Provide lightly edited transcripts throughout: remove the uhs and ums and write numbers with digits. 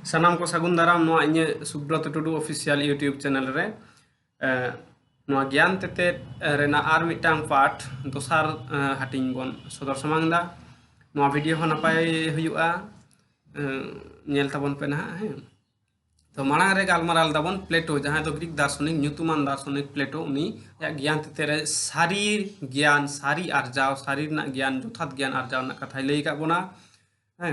सानाम को सगुन दाराम नोआ इnye Subrata Tudu official YouTube channel रे नोआ ज्ञान तेते रेना आर मिटांग पार्ट दोसार हाटिंग बन सदर समांगदा नोआ वीडियो हो नपाय हुयुआ नेल ताबन पे ना है तो मांग रे गालमाराल दाबन प्लेटो जहां तो ग्रीक दार्शनिक न्यूतुमान दार्शनिक प्लेटो उनी या ज्ञान तेते रे सारी ज्ञान सारी आर्जाव सारी ना ज्ञान जथात ज्ञान आर्जाव ना कथा लई का बोना है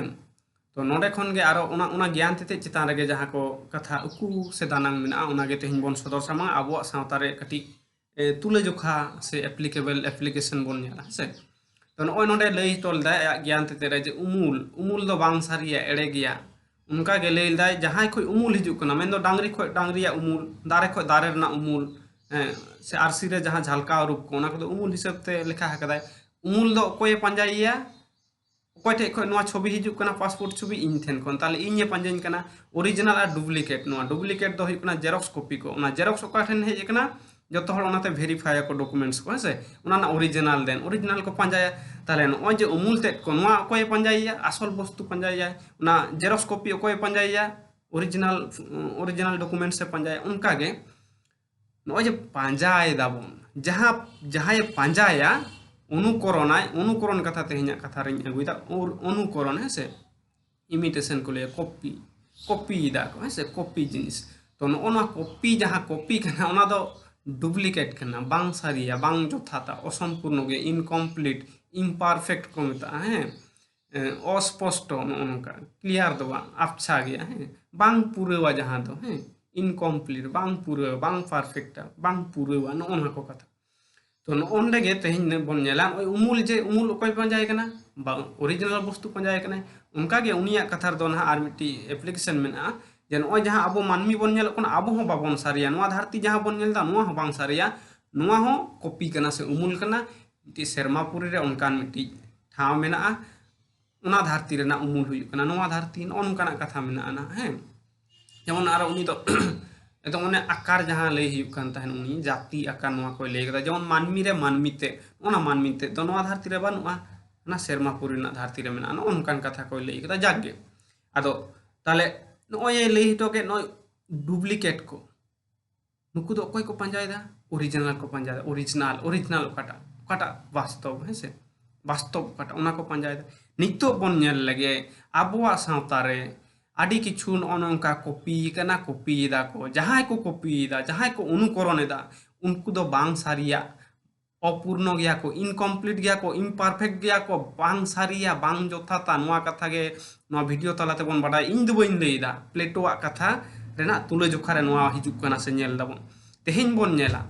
तो नोडे खन गे आरो उना ज्ञान तेते चितान रे जहां को कथा उकु से दानांग मिना उना गे तेहिन बन सदर सामा आबो सावता रे कटी तुले जोखा से एप्लीकेबल एप्लीकेशन बन नेला से तो नोय नोडे लई तोल दा ज्ञान तेते रे जे उमूल दो बांग सारिया एड़े गया उनका गे लई दा जहां खोय उमूल हिजुक कना मेन दो डांगरी खोय डांगरिया उमूल दारे खोय दारे रना उमूल से आरसी रे जहां झलका रूप को उना को उमूल हिसाब ते लिखा हकदाय उमूल दो कोय पंजाइया कोई ठे खो नोआ छवि हिजुक कना पासपोर्ट छवि इन थेन कोन ताले इnye पंजाइन कना ओरिजिनल और डुप्लीकेट नोआ डुप्लीकेट दो हुई कना जेरॉक्स कॉपी को उना जेरॉक्स ओका ठेन हेज कना जतो हल ओनाते वेरीफाई को डॉक्यूमेंट्स को से उना ना ओरिजिनल देन ओरिजिनल को पंजाया ताले नो जे उमूल तेट को नोआ कोय पंजाइया असल वस्तु पंजाइया उना जेरॉक्स कॉपी कोय पंजाइया ओरिजिनल डॉक्यूमेंट से पंजाया उनका गे नो जे पंजाय दाबन जहां जहां पंजाया अनुकरण कथा तेहना कथा रे अगुदा और अनुकरण है से इमिटेशन को ले कॉपी दा को है से कॉपी जिनिस तो नोना कॉपी जहां कॉपी कना ओना दो डुप्लीकेट कना बांग सारिया बांग जोथाता असंपूर्ण गे इनकम्प्लीट इम्परफेक्ट को मिता है अस्पष्ट नोनका क्लियर दो अच्छा गया है बांग पूरेवा जहां दो है इनकम्प्लीट बांग पूरे बांग परफेक्ट बांग पूरेवा नोना को कथा तो नोंडे गे तेहिन बन नेला उमूल जे उमूल ओकय पंजाय कना ओरिजिनल वस्तु पंजाय कना उनका गे उनिया कथार दो ना आर मिट्टी एप्लीकेशन मेना जे नो जहां अबो मानमी बन नेल कोन अबो हो बाबन सारिया नोआ धरती जहां बन नेल दा नोआ हो बांग सारिया नोआ हो कॉपी कना से उमूल कना मिट्टी शर्मापुरी रे उनकान मिट्टी ठाव मेना उना धरती रे ना उमूल हुई कना नोआ धरती उनकाना कथा मेना ना है जेमन आरो उनी दो तो उन्हें आकार जहां लई हुई कान तहन उनी जाति आकार नोआ को लई कदा जेमन मानमी रे मानमीते ओना मानमीते तो नोआ धरती रे बानुआ ना शर्मापुरी ना धरती रे मेना उनकान कथा को लई कदा जागे आदो ताले नोय लई तो के नोय डुप्लीकेट को नुकु दो कोई को पंजायदा ओरिजिनल को पंजायदा ओरिजिनल ओकाटा वास्तव है से वास्तव ओकाटा ओना को पंजायदा नितो बन नेल लगे आबोआ सावता रे आदि किछु नोनका कॉपी कना कॉपी दा को जहां को कॉपी दा जहां को अनुकरण दा उनको दो बांग सारिया अपूर्ण गया को इनकम्प्लीट गया को इम्परफेक्ट गया को बांग सारिया बांग जोथाता नोआ कथा गे नोआ वीडियो तलाते बन बाडा इन दो बइन लेदा प्लेटोआ कथा रेना तुले जोखा रे नोआ हिजुक कना से नेल दाबन तेहिन बन नेला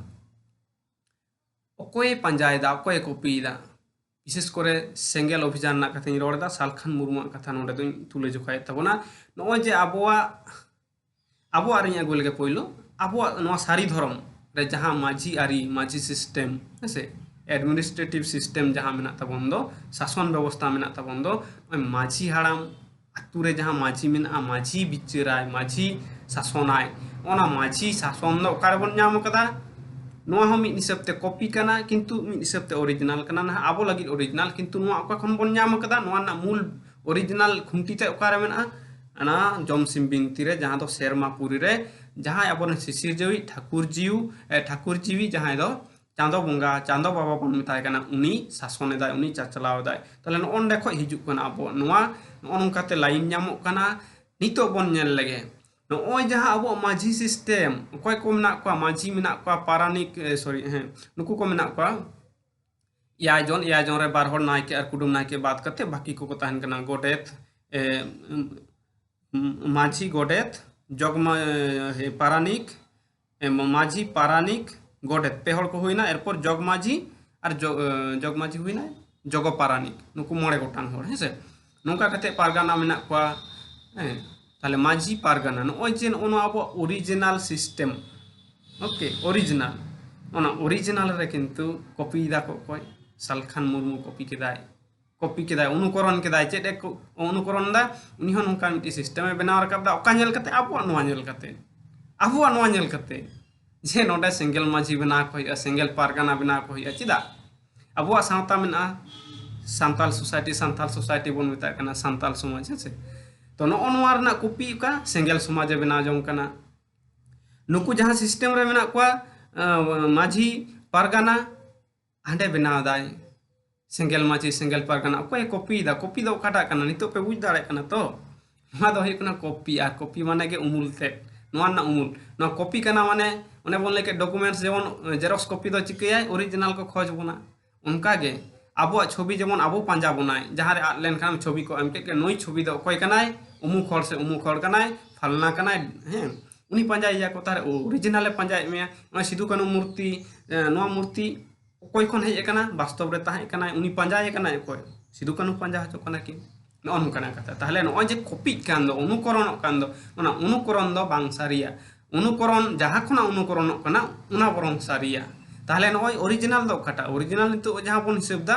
ओकोय पंजाय दा ओकोय कॉपी दा विशेष करे सेंगेल अभियान ना कथा रोड़ा सालखान मुर्मू कथा नोडे दो तुले जोखाय तबना नो जे आबोआ रे अगुल के पहिलो आबोआ नोआ सारी धर्म रे जहां माझी आरी माझी सिस्टम से एडमिनिस्ट्रेटिव सिस्टम जहां मेना तबन दो शासन व्यवस्था मेना तबन दो माझी हाड़ाम आतु रे जहां माझी मेना माझी बिचाराय माझी शासनाय ओना माझी शासन दो ओकार बन नाम कदा नोआ हम मिद हिसाब ते कॉपी कना किंतु मिद हिसाब ते ओरिजिनल कना ना आबो लगी ओरिजिनल किंतु नोआ ओका खन बन नाम कदा नोआ ना मूल ओरिजिनल खुंटी ते ओकारे मेना ना जमसिम बिनती रे जहां दो शर्मापुरी रे जहां अब शिशिर जीवी ठाकुर जीवी जहां दो चांदो बंगा चांदो बाबा बन मिताय कना उनी शासन दाय उनी चाचलाव दाय तले ओंडे खो हिजुक कना अब नोआ नोनकाते लाइन नामो कना नितो बन नेल लगे नोय जहां अब माझी सिस्टम कोय को मेना को माझी मेना को पारानिक सॉरी हैं नुकु को मेना को या जन रे बार हर नायके और कुडुम नायके बात करते बाकी को तहन कना गोडेत माझी गोडेत जगमा पारानिक माझी पारानिक गोडेत पेहड़ को हुईना एरपर जगमाझी और जगमाझी हुईना जग पारानिक नुकु मोड़े गोटान हर है से नोका कते पारगाना मेना को ताले माझी पारगाना नोय जे ओनो अब ओरिजिनल सिस्टम ओके ओरिजिनल रे किंतु कॉपी दा को कोय सालखान मुर्मू कॉपी केदाय अनुकरण केदाय चेद अनुकरण दा उनी हो नोका मिटी सिस्टम बनाव रकाब दा ओका नेल कते आबो नोआ नेल कते जे नोडे सिंगल माझी बना को होया सिंगल पारगाना बना को होया चिदा आबो सावता मेना सांताल सोसाइटी बन मिता कना सांताल समाज है से तो नो नोआ रना कॉपी का सेंगेल समाज बना जों कना नुकु जहाँ सिस्टम रे मेना को माझी पारगाना हांडे बनाव दाय सेंगेल माझी सेंगेल पारगाना अकोय कॉपी दो काटा कना नितो पे बुझ दाड़े कना तो नोआ दो हुई कना कॉपी आर कॉपी माने के उमुल ते नोआ ना उमुल नोआ कॉपी कना माने ओने बोन लेके डॉक्यूमेंट्स जेमन जेरॉक्स कॉपी दो चिकयाय ओरिजिनल को खोज बोना उनका गे आबो छवि जेमन आबो पांजा बोनाय जहाँ रे आद लेन खान छवि को एम के नोई छवि दो अकोय कनाय उमुक हर से उमुक हर कनाय फलना कनाय हैं उनी पांजाइया को तारे ओरिजिनल पांजाय में सिधु कानू मूर्ति नोआ मूर्ति अकोय खन हेज कना वास्तव रे ताहे कना उनी पांजाय कना अकोय सिधु कानू पांजा हचो कना कि नो नुकाना कथा ताहले नो जे कॉपी कान दो अनुकरण कान दो ओना अनुकरण दो बांग सारिया अनुकरण जहाँ खना अनुकरण कना उना बरং सारिया ताहले नो ओरिजिनल दो कटा ओरिजिनल नितो जहाँ बन हिसाब दा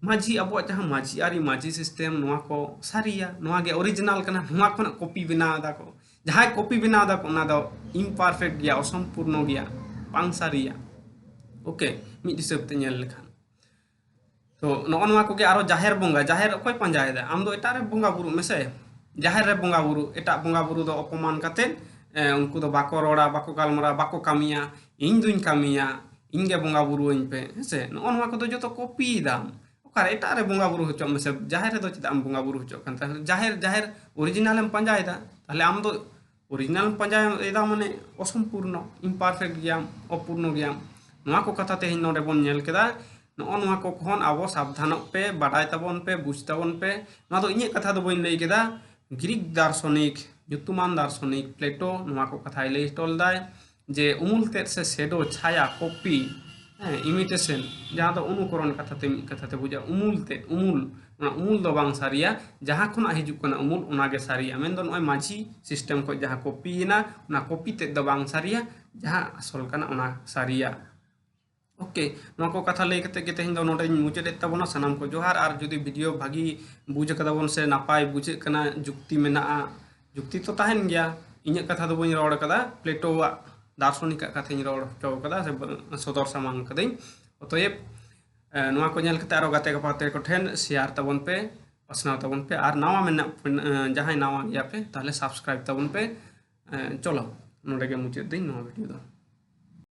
माझी अब जहाँ माझी आरी माझी सिस्टम नोआ को सारिया नोआ गे ओरिजिनल कना नोआ खना कॉपी बनाव दा को जहाँ कॉपी बनाव दा को ना दो इम्पारफेक्ट गया असंपूर्ण गया बांग सारिया ओके मिड हिसाब ते नेल लेखान तो नो नोआ को गे आरो जाहेर बोंगा जाहेर अकोय पांजाय दा आम दो एटा रे बोंगा बुरु मेसे जाहेर रे बोंगा बुरु एटा बोंगा बुरु दो अपमान काते उनको दो बाको रोड़ा बाको गालमरा बाको कामिया इन दुइन कामिया इनगे बोंगा बुरु इन पे हेसे नो नोआ को दो जो तो कॉपी दाम ओकार एटा रे बोंगा बुरु होचो मेसे जाहेर रे दो चिता आम बोंगा बुरु होचो कान ताहले जाहेर ओरिजिनल एम पांजाय दा ताहले आम दो ओरिजिनल पांजाय दा माने असंपूर्ण इम्पारफेक्ट गया अपूर्ण गया नोआ को कथा ते नोडे बोन नेल केदा नो नोआ को खन आबो सावधान पे बाडाय ताबन पे बुझ ताबन पे नोआ दो इnye कथा दो बइन लई केदा ग्रीक दार्शनिक युतुमान दार्शनिक प्लेटो नोआ को कथाय लई टोल दाय जे उमुल तेत से शेडो छाया कॉपी इमिटेशन जहाँ दो अनुकरण कथा ते बुझा उमुल ते उमुल दो बांग सारिया जहाँ खन हिजुक कना उमुल उनागे सारिया मेन दो नोय माझी सिस्टम को जहाँ कॉपी ना उना कॉपी ते दो बांग सारिया जहाँ असल कना उना सारिया ओके नोआ को कथा लई कते के तेहिं दो नोडे मुचाद ताबोना सनाम को जोहार आर जुदी वीडियो भागी बुझ कदाबोन से नापाय बुझे कना जुक्ति मेना जुक्ति तो ताहेन गया इnye कथा दो बइन रोड़ कदा प्लेटो दार्शनिक कथाኝ रोड़ चो कदा से सदर सामांग कदई अतएव नोआ को नेल कते आरो गाते गपाते को ठेन शेयर ताबोन पे असनाव ताबोन पे आर नावा मेना जहां नावा गया पे ताहले सब्सक्राइब ताबोन पे चलो नोडे के मुचाद दिन नोआ वीडियो दो।